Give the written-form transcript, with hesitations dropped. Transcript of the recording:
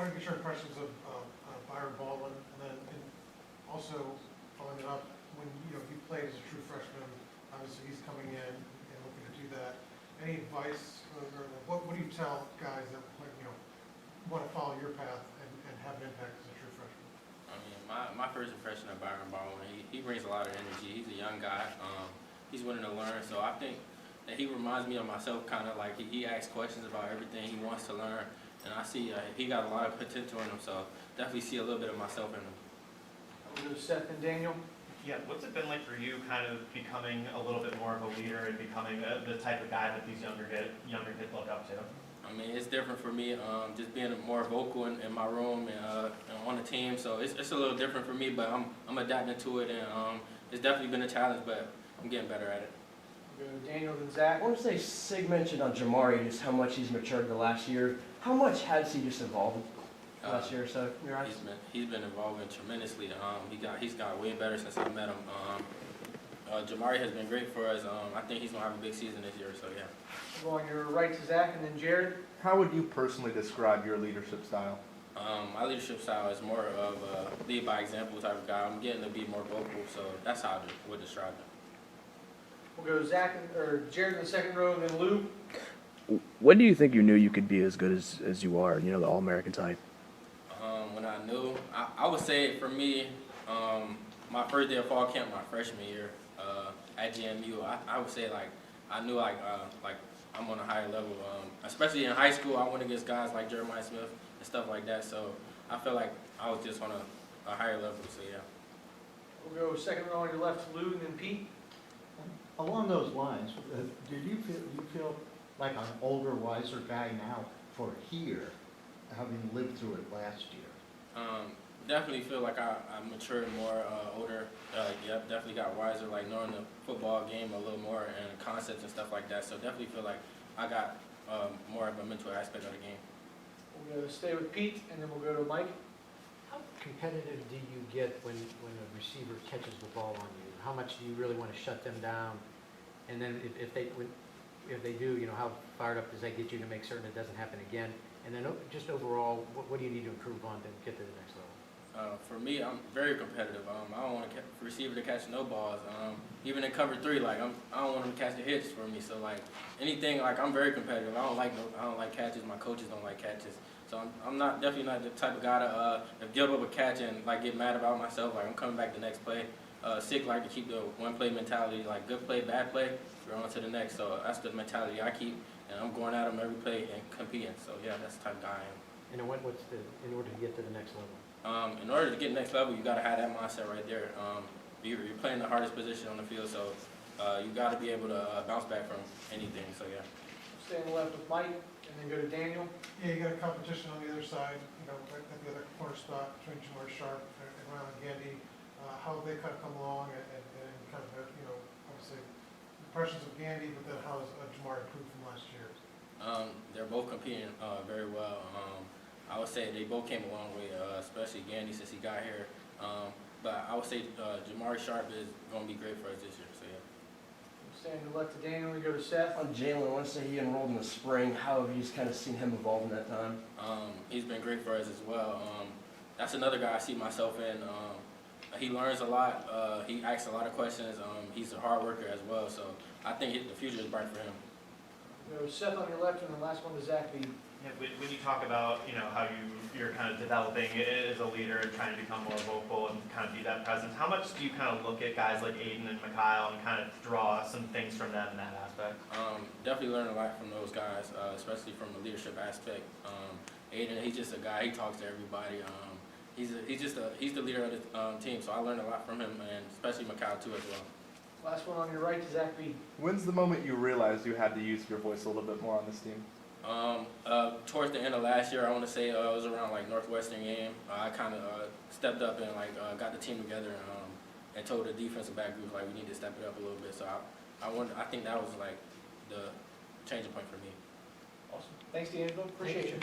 want to get your impressions of Byron Baldwin, and then also following it up, when you played as a true freshman, obviously he's coming in and looking to do that. Any advice, or what do you tell guys that want to follow your path and have an impact as a true freshman? I mean, my first impression of Byron Baldwin, he brings a lot of energy. He's a young guy. He's willing to learn, so I think that he reminds me of myself, kind of like he asks questions about everything he wants to learn, and I see he got a lot of potential in him, so definitely see a little bit of myself in him. We'll go to Seth and Daniel. Yeah, what's it been like for you kind of becoming a little bit more of a leader and becoming the type of guy that these younger kids look up to? I mean, it's different for me, just being more vocal in my room and on the team, so it's a little different for me, but I'm adapting to it, and it's definitely been a challenge, but I'm getting better at it. We'll go to Daniel, then Zach. I want to say Sig mentioned on Jamari just how much he's matured the last year. How much has he just evolved the last year or so in your eyes? He's been evolving tremendously. He's got way better since I met him. Jamari has been great for us. I think he's gonna have a big season this year. So yeah. We'll go on your right to Zach, and then Jared. How would you personally describe your leadership style? My leadership style is more of a lead by example type of guy. I'm getting to be more vocal, so that's how I would describe it. We'll go Zach or Jared in the second row, and then Lou. When do you think you knew you could be as good as you are, the All-American type? When I knew, I would say for me, my first day of fall camp, my freshman year at GMU, I would say I knew like I'm on a higher level. Especially in high school, I went against guys like Jeremiah Smith and stuff like that. So I feel like I was just on a higher level. So yeah. We'll go second row on your left, Lou, and then Pete. Along those lines, do you feel like an older, wiser guy now for here, having lived through it last year? Definitely feel like I matured more, older. Yeah, definitely got wiser, like knowing the football game a little more and concepts and stuff like that. So definitely feel like I got more of a mental aspect of the game. We'll go stay with Pete, and then we'll go to Mike. How competitive do you get when a receiver catches the ball on you? How much do you really want to shut them down? And then if they do, how fired up does that get you to make certain it doesn't happen again? And then just overall, what do you need to improve on to get to the next level? For me, I'm very competitive. I don't want a receiver to catch no balls. Even in cover 3, I don't want them to catch the hits for me. So anything, I'm very competitive. I don't like catches. My coaches don't like catches. So I'm definitely not the type of guy to give up a catch and get mad about myself. I'm coming back the next play. Sick like to keep the one play mentality, good play, bad play, we're on to the next. So that's the mentality I keep, and I'm going at them every play and competing. So yeah, that's the type of guy I am. And then in order to get to the next level? In order to get next level, you got to have that mindset right there. You're playing the hardest position on the field, so you got to be able to bounce back from anything. So yeah. Stay on the left with Mike, and then go to Daniel. Yeah, you got a competition on the other side, at the other corner spot between Jamari Sharp and Rylan Gandy. How they kind of come along and kind of, obviously impressions of Gandy, but then how has Jamari improved from last year? They're both competing very well. I would say they both came a long way, especially Gandy since he got here. But I would say Jamari Sharp is going to be great for us this year. So yeah. Stay on the left to Daniel, we go to Seth. On Jalen, I want to say he enrolled in the spring. How have you just kind of seen him evolve in that time? He's been great for us as well. That's another guy I see myself in. He learns a lot. He asks a lot of questions. He's a hard worker as well. So I think the future is bright for him. Go Seth on your left, and the last one to Zach B. Yeah, when you talk about how you're kind of developing as a leader and trying to become more vocal and kind of be that presence, how much do you kind of look at guys like Aiden and Mikhail and kind of draw some things from them in that aspect? Definitely learn a lot from those guys, especially from the leadership aspect. Aiden, he's just a guy. He talks to everybody. He's the leader of the team, so I learned a lot from him, and especially Mikhail too as well. Last one on your right to Zach B. When's the moment you realized you had to use your voice a little bit more on this team? Towards the end of last year, I want to say it was around Northwestern game. I kind of stepped up and got the team together and told the defensive back group we need to step it up a little bit. So I think that was the changing point for me. Awesome. Thanks, D'Angelo. Appreciate you.